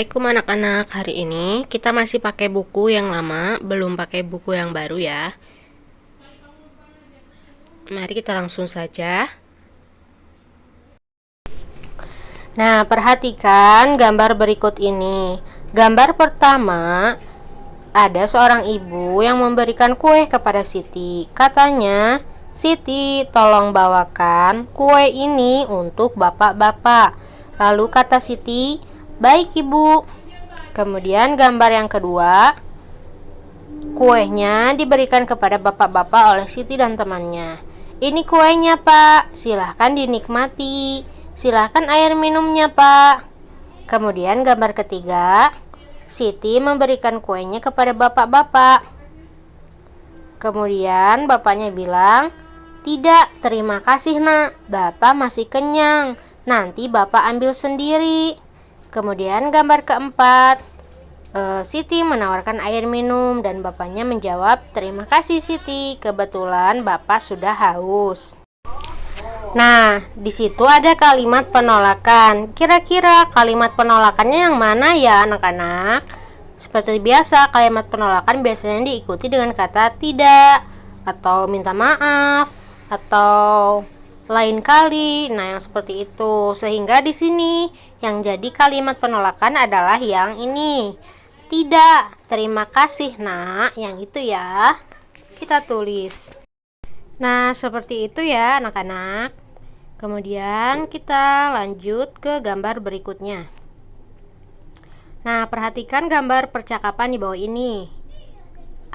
Assalamualaikum anak-anak. Hari ini kita masih pakai buku yang lama, belum pakai buku yang baru ya. Mari kita langsung saja. Nah, perhatikan gambar berikut ini. Gambar pertama, ada seorang ibu yang memberikan kue kepada Siti. Katanya, "Siti, tolong bawakan kue ini untuk bapak-bapak." Lalu kata Siti, "Baik, Ibu." Kemudian gambar yang kedua, kuenya diberikan kepada bapak-bapak oleh Siti dan temannya. "Ini kuenya, Pak. Silahkan dinikmati. Silahkan air minumnya, Pak." Kemudian gambar ketiga, Siti memberikan kuenya kepada bapak-bapak. Kemudian bapaknya bilang, "Tidak, terima kasih nak. Bapak masih kenyang. Nanti bapak ambil sendiri." Kemudian gambar keempat, Siti menawarkan air minum dan bapaknya menjawab, "Terima kasih Siti, kebetulan bapak sudah haus." Nah, di situ ada kalimat penolakan. Kira-kira kalimat penolakannya yang mana ya anak-anak? Seperti biasa, kalimat penolakan biasanya diikuti dengan kata tidak, atau minta maaf, atau lain kali. Nah, yang seperti itu. Sehingga di sini yang jadi kalimat penolakan adalah yang ini. Tidak, terima kasih nak. Yang itu ya. Kita tulis. Nah, seperti itu ya anak-anak. Kemudian kita lanjut ke gambar berikutnya. Nah, perhatikan gambar percakapan di bawah ini.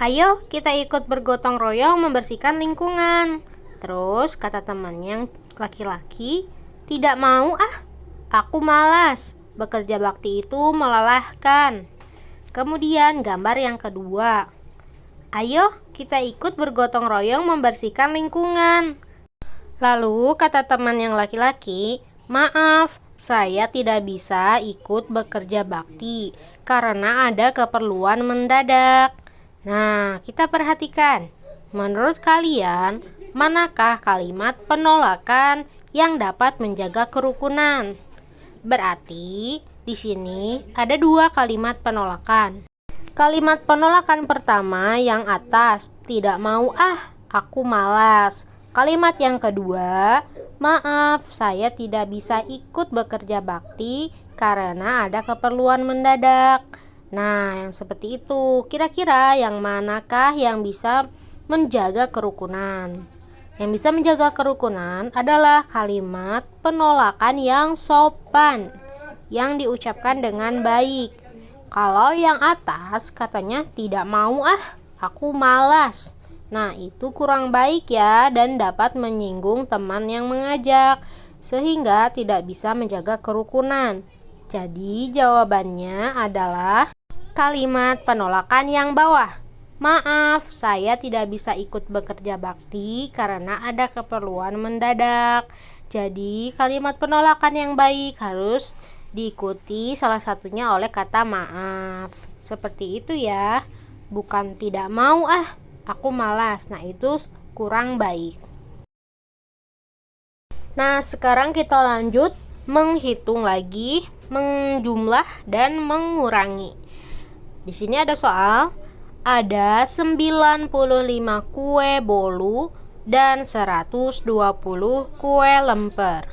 "Ayo kita ikut bergotong royong membersihkan lingkungan." Terus kata teman yang laki-laki, "Tidak mau ah, aku malas. Bekerja bakti itu melelahkan." Kemudian gambar yang kedua, "Ayo kita ikut bergotong royong membersihkan lingkungan." Lalu kata teman yang laki-laki, "Maaf, saya tidak bisa ikut bekerja bakti karena ada keperluan mendadak." Nah, kita perhatikan. Menurut kalian, manakah kalimat penolakan yang dapat menjaga kerukunan? Berarti di sini ada dua kalimat penolakan. Kalimat penolakan pertama yang atas, "Tidak mau ah, aku malas." Kalimat yang kedua, "Maaf, saya tidak bisa ikut bekerja bakti karena ada keperluan mendadak." Nah, yang seperti itu. Kira-kira yang manakah yang bisa menjaga kerukunan? Yang bisa menjaga kerukunan adalah kalimat penolakan yang sopan, yang diucapkan dengan baik. Kalau yang atas katanya, "Tidak mau ah, aku malas." Nah, itu kurang baik ya, dan dapat menyinggung teman yang mengajak, sehingga tidak bisa menjaga kerukunan. Jadi jawabannya adalah kalimat penolakan yang bawah. "Maaf, saya tidak bisa ikut bekerja bakti karena ada keperluan mendadak." Jadi kalimat penolakan yang baik harus diikuti salah satunya oleh kata maaf. Seperti itu ya. Bukan "tidak mau ah, aku malas." Nah, itu kurang baik. Nah, sekarang kita lanjut menghitung lagi, menjumlah dan mengurangi. Di sini ada soal, ada 95 kue bolu dan 120 kue lemper.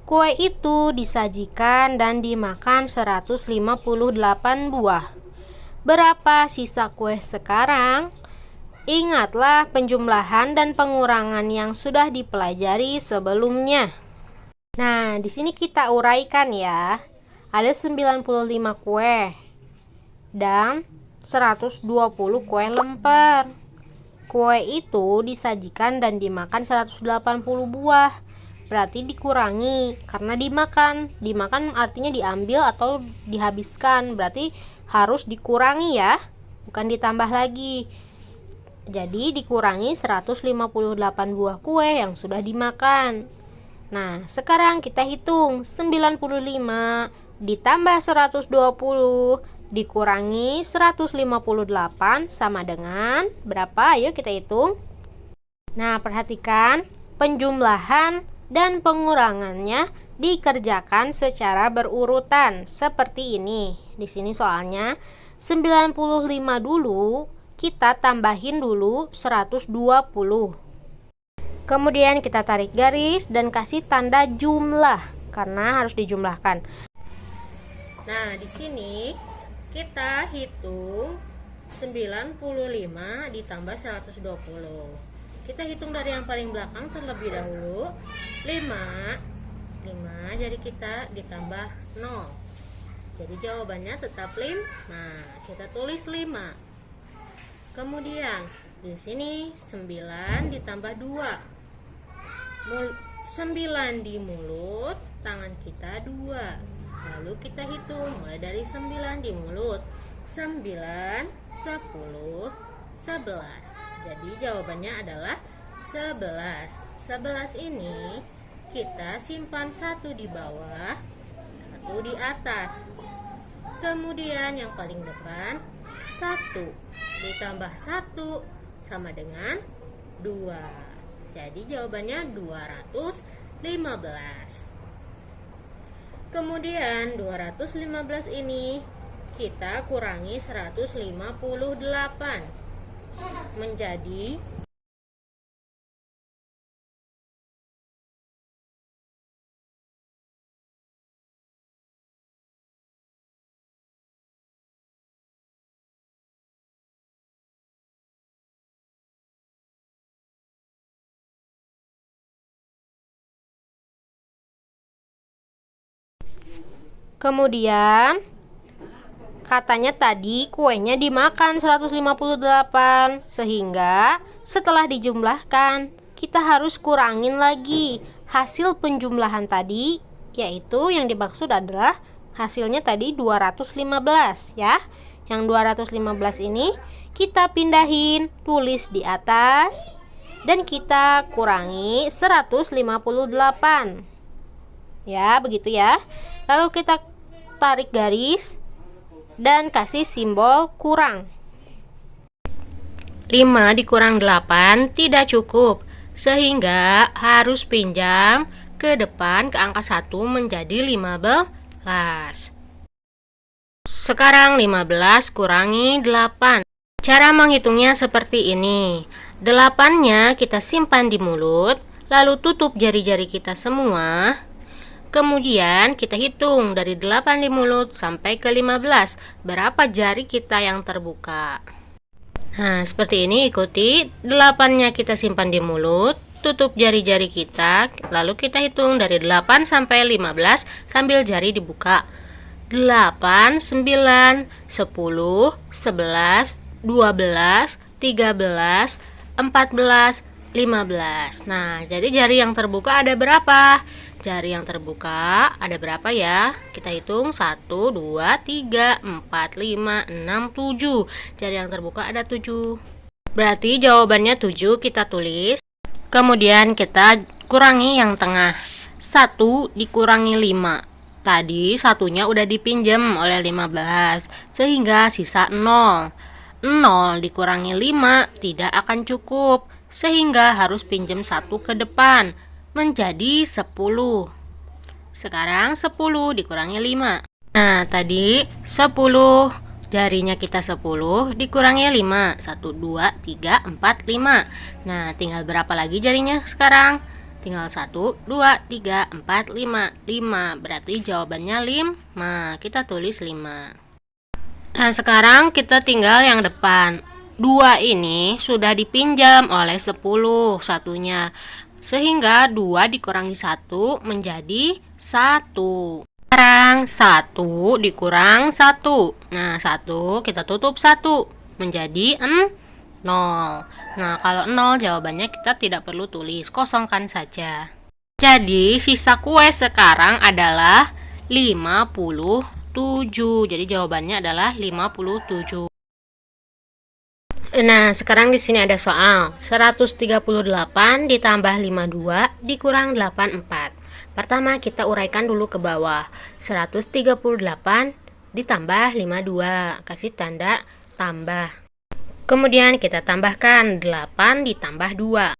Kue itu disajikan dan dimakan 158 buah. Berapa sisa kue sekarang? Ingatlah penjumlahan dan pengurangan yang sudah dipelajari sebelumnya. Nah, di sini kita uraikan ya. Ada 95 kue dan 120 kue lemper. Kue itu disajikan dan dimakan 180 buah. Berarti dikurangi karena dimakan. Dimakan artinya diambil atau dihabiskan. Berarti harus dikurangi ya, bukan ditambah lagi. Jadi dikurangi 158 buah kue yang sudah dimakan. Nah, sekarang kita hitung 95 ditambah 120 dikurangi 158 sama dengan berapa? Ayo kita hitung. Nah, perhatikan penjumlahan dan pengurangannya dikerjakan secara berurutan seperti ini. Di sini soalnya 95 dulu, kita tambahin dulu 120. Kemudian kita tarik garis dan kasih tanda jumlah karena harus dijumlahkan. Nah, di sini kita hitung 95 ditambah 120. Kita hitung dari yang paling belakang terlebih dahulu. 5 jadi kita ditambah 0. Jadi jawabannya tetap 5. Nah, kita tulis 5. Kemudian di sini 9 ditambah 2. 9 di mulut, tangan kita 2. Lalu kita hitung mulai dari 9 di mulut. 9, 10, 11. Jadi jawabannya adalah 11. 11 ini kita simpan 1 di bawah, 1 di atas. Kemudian yang paling depan 1 ditambah 1 sama dengan 2. Jadi jawabannya 215. Kemudian 215 ini kita kurangi 158 menjadi kemudian katanya tadi kuenya dimakan 158, sehingga setelah dijumlahkan kita harus kurangin lagi hasil penjumlahan tadi, yaitu yang dimaksud adalah hasilnya tadi 215 ya. Yang 215 ini kita pindahin, tulis di atas dan kita kurangi 158. Ya, begitu ya. Lalu kita tarik garis dan kasih simbol kurang. 5 dikurang 8 tidak cukup, sehingga harus pinjam ke depan ke angka 1 menjadi 15. Sekarang 15 kurangi 8. Cara menghitungnya seperti ini. 8-nya kita simpan di mulut, lalu tutup jari-jari kita semua. Kemudian kita hitung dari 8 di mulut sampai ke 15. Berapa jari kita yang terbuka? Nah, seperti ini, ikuti. 8-nya kita simpan di mulut, tutup jari-jari kita, lalu kita hitung dari 8 sampai 15 sambil jari dibuka. 8, 9, 10, 11, 12, 13, 14, 15. Nah, jadi jari yang terbuka ada berapa? Jari yang terbuka ada berapa ya? Kita hitung 1, 2, 3, 4, 5, 6, 7. Jari yang terbuka ada 7. Berarti jawabannya 7 kita tulis. Kemudian kita kurangi yang tengah. 1 dikurangi 5. Tadi satunya udah dipinjam oleh 15, sehingga sisa 0. 0 dikurangi 5 tidak akan cukup, sehingga harus pinjam 1 ke depan menjadi 10. Sekarang 10 dikurangi 5. Nah, tadi 10, jarinya kita 10 dikurangi 5. 1, 2, 3, 4, 5. Nah, tinggal berapa lagi jarinya sekarang? Tinggal 1, 2, 3, 4, 5. 5, berarti jawabannya 5. Kita tulis 5. Nah, sekarang kita tinggal yang depan. 2 ini sudah dipinjam oleh 10 satunya, sehingga 2 dikurangi 1 menjadi 1. Sekarang 1 dikurang 1. Nah, 1 kita tutup 1 menjadi 0. Nah, kalau 0 jawabannya kita tidak perlu tulis, kosongkan saja. Jadi sisa kue sekarang adalah 57. Jadi jawabannya adalah 57. Nah, sekarang di sini ada soal 138 ditambah 52 dikurang 84. Pertama kita uraikan dulu ke bawah. 138 ditambah 52, kasih tanda tambah. Kemudian kita tambahkan 8 ditambah 2.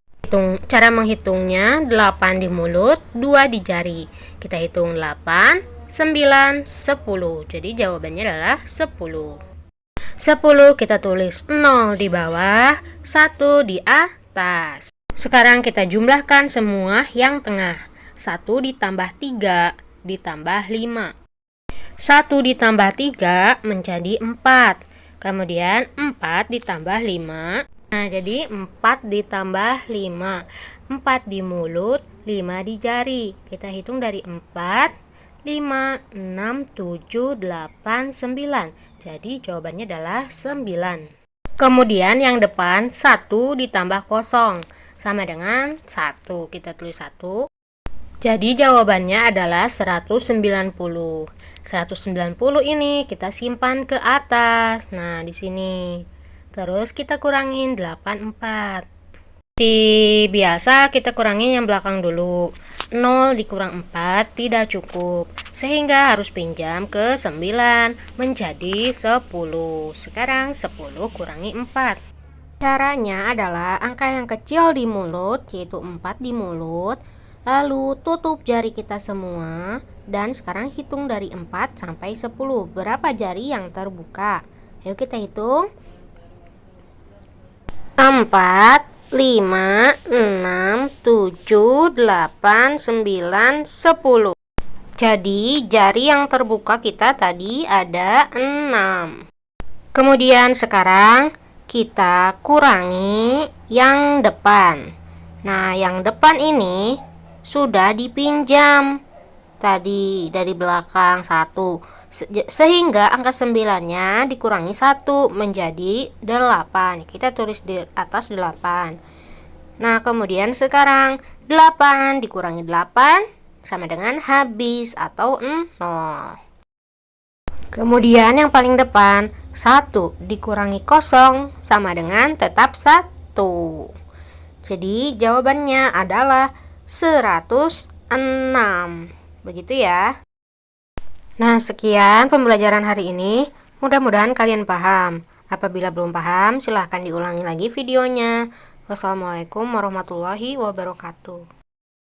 cara menghitungnya 8 di mulut, 2 di jari. Kita hitung 8, 9, 10. Jadi jawabannya adalah 10. 10 kita tulis 0 di bawah, 1 di atas. Sekarang kita jumlahkan semua yang tengah. 1 ditambah 3 ditambah 5. 1 ditambah 3 menjadi 4. Kemudian 4 ditambah 5. Nah, jadi 4 ditambah 5. 4 di mulut, 5 di jari. Kita hitung dari 4, 5, 6, 7, 8, 9. Jadi jawabannya adalah 9. Kemudian yang depan 1 ditambah kosong sama dengan 1. Kita tulis 1. Jadi jawabannya adalah 190. 190 ini kita simpan ke atas. Nah, di sini. Terus kita kurangin 84. Biasa kita kurangin yang belakang dulu. 0 dikurang 4 tidak cukup. Sehingga harus pinjam ke 9 menjadi 10. Sekarang 10 kurangi 4. Caranya adalah angka yang kecil di mulut, yaitu 4 di mulut. Lalu tutup jari kita semua. Dan sekarang hitung dari 4 sampai 10. Berapa jari yang terbuka? Ayo kita hitung. 4, 5, 6, 7, 8, 9, 10. Jadi jari yang terbuka kita tadi ada 6. Kemudian sekarang kita kurangi yang depan. Nah, yang depan ini sudah dipinjam tadi dari belakang 1. Sehingga angka 9-nya dikurangi 1 menjadi 8. Kita tulis di atas 8. Nah, kemudian sekarang 8 dikurangi 8 sama dengan habis atau 0. Kemudian yang paling depan 1 dikurangi 0 sama dengan tetap 1. Jadi jawabannya adalah 106. Begitu ya. Nah, sekian pembelajaran hari ini. Mudah-mudahan kalian paham. Apabila belum paham, silahkan diulangi lagi videonya. Wassalamualaikum warahmatullahi wabarakatuh.